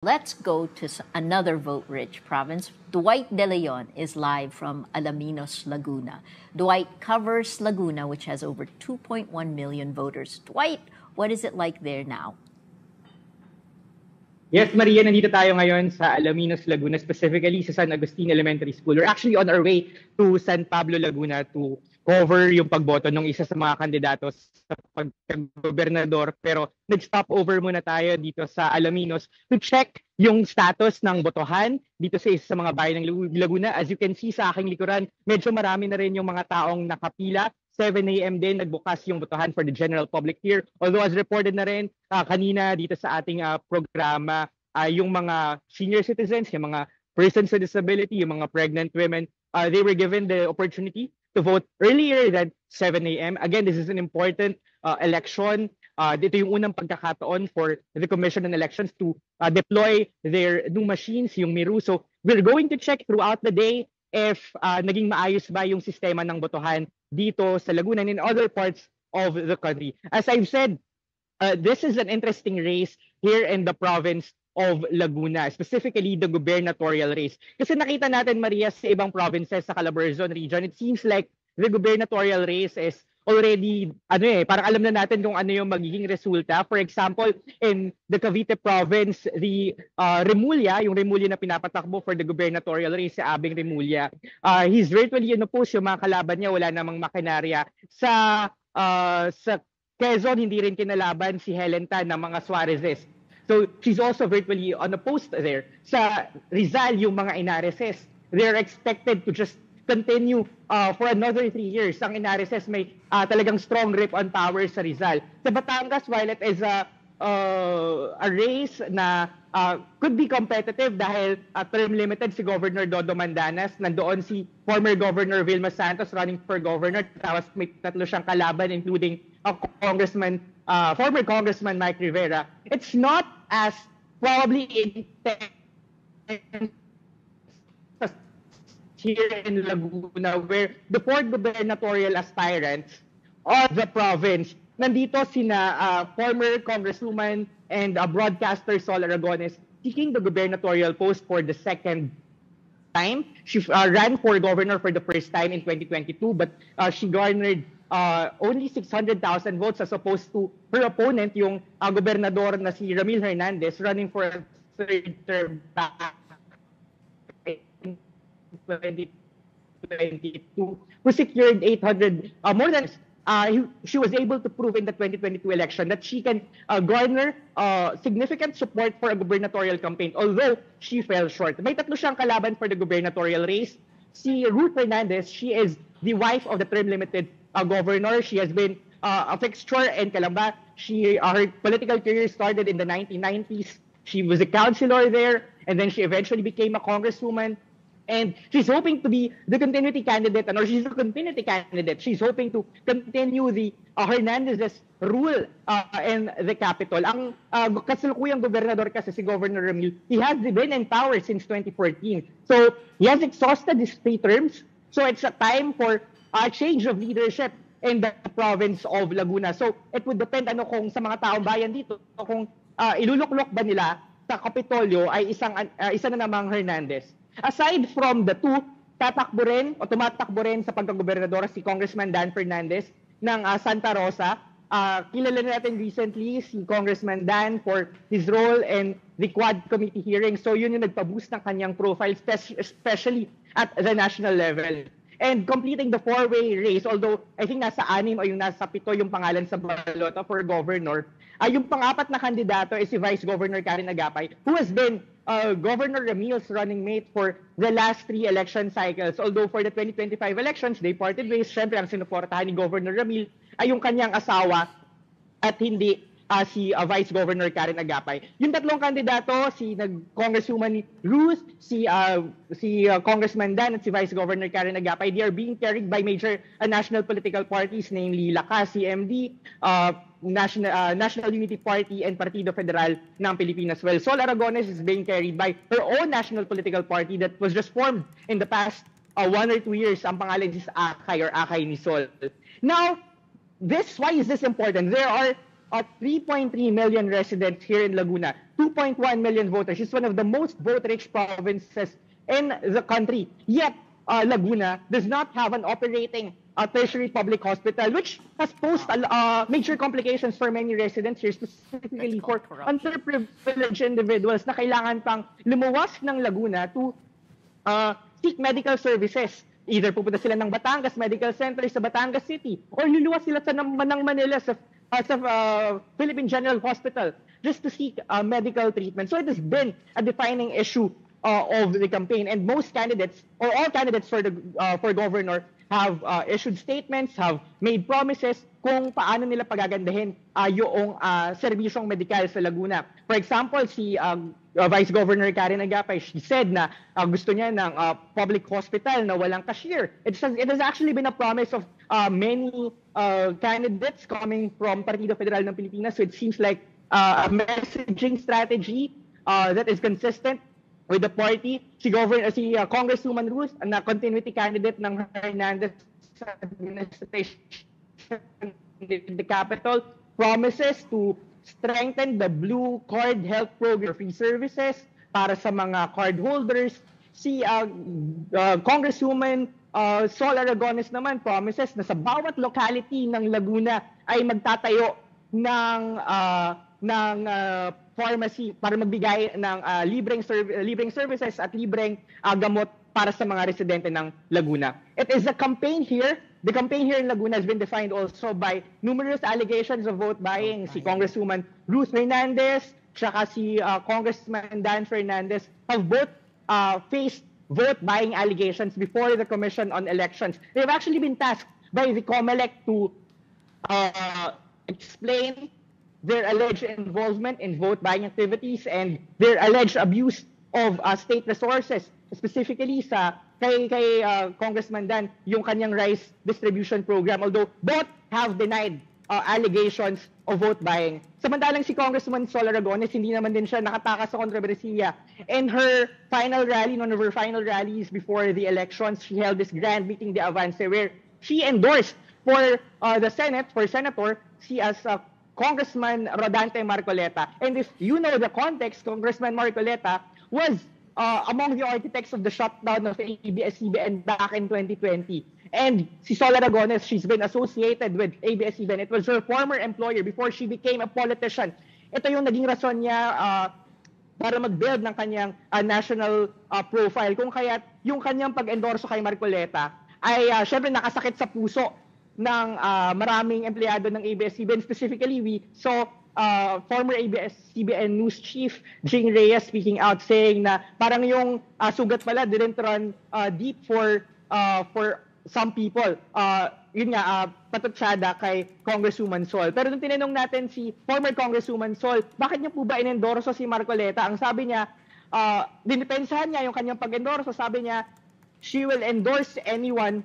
Let's go to another vote-rich province. Dwight De Leon is live from Alaminos, Laguna. Dwight covers Laguna, which has over 2.1 million voters. Dwight, what is it like there now? Yes, Maria, nandito tayo ngayon sa Alaminos, Laguna, specifically sa San Agustin Elementary School. We're actually on our way to San Pablo, Laguna to cover yung pagboto ng isa sa mga kandidato sa pagkagobernador. Pero nag-stop over muna tayo dito sa Alaminos to check yung status ng botohan dito sa isa sa mga bayan ng Laguna. As you can see sa aking likuran, medyo marami na rin yung mga taong nakapila. 7 a.m. din nagbukas yung botohan for the general public here. Although as reported na rin kanina dito sa ating programa, yung mga senior citizens, yung mga persons with disability, yung mga pregnant women, they were given the opportunity to vote earlier than 7 a.m. Again, this is an important election. Dito yung unang pagkakataon for the Commission on Elections to deploy their new machines, yung Miru. So we're going to check throughout the day if naging maayos ba yung sistema ng botohan dito sa Laguna and in other parts of the country. As I've said, this is an interesting race here in the province of Laguna, specifically the gubernatorial race. Kasi nakita natin, Maria, sa ibang provinces sa Calabarzon region, it seems like the gubernatorial race is already, parang alam na natin kung ano yung magiging resulta. For example, in the Cavite province, the Remulla, yung Remulla na pinapatakbo for the gubernatorial race, si Abing Remulla, he's virtually inopposed yung mga kalaban niya, wala namang makinarya. Sa Quezon, hindi rin kinalaban si Helen Tan ng mga Suarezes. So she's also virtually unopposed there. Sa Rizal, yung mga Inareses, they're expected to just continue for another 3 years. Ang Inareses may talagang strong grip on power sa Rizal. Sa Batangas, while it is a race na could be competitive dahil term limited si Governor Dodo Mandanas, nandoon si former Governor Vilma Santos running for governor, tapos may tatlo siyang kalaban including former Congressman Mike Rivera. It's not as probably intense here in Laguna, where the 4 gubernatorial aspirants of the province, nandito sina former Congresswoman and broadcaster Sol Aragones seeking the gubernatorial post for the second time. She ran for governor for the first time in 2022, but she garnered only 600,000 votes as opposed to her opponent, yung gobernador na si Ramil Hernandez, running for a third term back in 2022, who secured 800, more than she was able to prove in the 2022 election that she can garner significant support for a gubernatorial campaign, although she fell short. May tatlo siyang kalaban for the gubernatorial race. Si Ruth Hernandez, she is the wife of the term-limited governor. She has been a fixture in Calamba. Her political career started in the 1990s. She was a councilor there, and then she eventually became a congresswoman. And she's hoping to be the continuity candidate, or she's a continuity candidate. She's hoping to continue the Hernandez's rule in the capital. Ang kasalukuyang gobernador kasi si Governor Ramil, he has been in power since 2014. So he has exhausted his 3 terms. So it's a time for a change of leadership in the province of Laguna. So it would depend kung sa mga taong bayan dito, kung iluluklok ba nila sa Kapitolyo ay isa na namang Hernandez. Aside from the 2, tumatakbo rin sa pagkagobernador si Congressman Dan Fernandez ng Santa Rosa. Kilala natin recently si Congressman Dan for his role in the Quad Committee hearing. So yun yung nagpa-boost ng kanyang profile, especially at the national level. And completing the 4-way race, although I think nasa 6 o yung nasa 7 yung pangalan sa balota for governor, yung pang-apat na kandidato is si Vice Governor Karen Agapay, who has been Governor Ramil's running mate for the last 3 election cycles. Although for the 2025 elections, they parted ways. Siyempre, ang sinuportahan ni Governor Ramil ay yung kanyang asawa at hindi si Vice Governor Karen Agapay. Yung tatlong kandidato, si Congresswoman Ruth, si Congressman Dan at si Vice Governor Karen Agapay, they are being carried by major national political parties, namely Lakas, CMD, National Unity Party, and Partido Federal ng Pilipinas. Well, Sol Aragones is being carried by her own national political party that was just formed in the past 1 or 2 years. Ang pangalan is Akay or Akay ni Sol. Now, why is this important? There are 3.3 million residents here in Laguna, 2.1 million voters. It's one of the most vote-rich provinces in the country. Yet, Laguna does not have an operating tertiary public hospital, which has posed major complications for many residents here, specifically for underprivileged individuals na kailangan pang lumuwas ng Laguna to seek medical services. Either pupunta sila ng Batangas Medical Center sa Batangas City, or luluwas sila sa Manila sa Philippine General Hospital just to seek medical treatment. So it has been a defining issue of the campaign, and most candidates, or all candidates for governor, have issued statements, have made promises kung paano nila pagagandahin yung serbisyong medikal sa Laguna. For example, si Vice Governor Karen Agapay, she said na gusto niya ng public hospital na walang cashier. It has actually been a promise of many candidates coming from Partido Federal ng Pilipinas. So it seems like a messaging strategy that is consistent with the party. Si Congresswoman Ruth, na continuity candidate ng Hernandez administration in the capital, promises to strengthen the Blue Card Health Program, free services para sa mga card holders. Si Congresswoman Sol Aragones naman promises na sa bawat locality ng Laguna ay magtatayo ng pharmacy para magbigay ng libreng services at libreng gamot para sa mga residente ng Laguna. It is a campaign here. The campaign here in Laguna has been defined also by numerous allegations of vote buying. Si Congresswoman Ruth Hernandez, tsaka si Congressman Dan Fernandez have both faced vote buying allegations before the Commission on Elections. They have actually been tasked by the COMELEC to explain their alleged involvement in vote buying activities and their alleged abuse of state resources, specifically kay Congressman Dan, yung kanyang rice distribution program, although both have denied allegations of vote buying. Samantalang si Congresswoman Sol Aragones, hindi naman din siya nakatakas sa kontrobersiya. In her final rally, one of her final rallies before the elections, she held this grand meeting de avance where she endorsed for the Senate, for Senator, Congressman Rodante Marcoleta. And if you know the context, Congressman Marcoleta was among the architects of the shutdown of ABS-CBN back in 2020. And si Sol Aragones, she's been associated with ABS-CBN. It was her former employer before she became a politician. Ito yung naging rason niya para mag-build ng kanyang national profile. Kung kaya yung kanyang pag-endorso kay Marcoleta ay syempre nakasakit sa puso ng maraming empleyado ng ABS-CBN. Specifically, we saw former ABS-CBN news chief Jing Reyes speaking out saying na parang yung sugat pala didn't run deep for some people. Yun nga, patutsada kay Congresswoman Sol. Pero nung tinanong natin si former Congresswoman Sol, bakit niya po ba inendorso si Marcoleta? Ang sabi niya, dinipensahan niya yung kanyang pag-endorso. Sabi niya, she will endorse anyone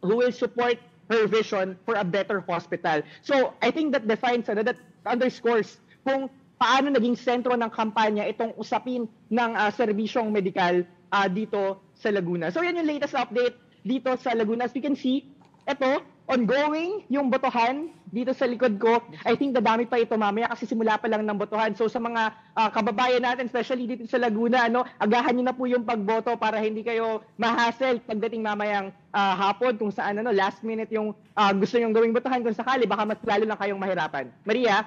who will support her vision for a better hospital. So, I think that defines, that underscores kung paano naging sentro ng kampanya itong usapin ng serbisyong medikal dito sa Laguna. So, yan yung latest update dito sa Laguna. As we can see, ito, ongoing yung botohan dito sa likod ko. I think dadami pa ito mamaya kasi simula pa lang ng botohan. So, sa mga kababayan natin, especially dito sa Laguna, agahan nyo na po yung pagboto para hindi kayo ma-hassle pagdating mamayang hapon kung saan last minute yung gusto nyong gawing botohan kung sakali, baka mas lalo lang kayong mahirapan. Maria?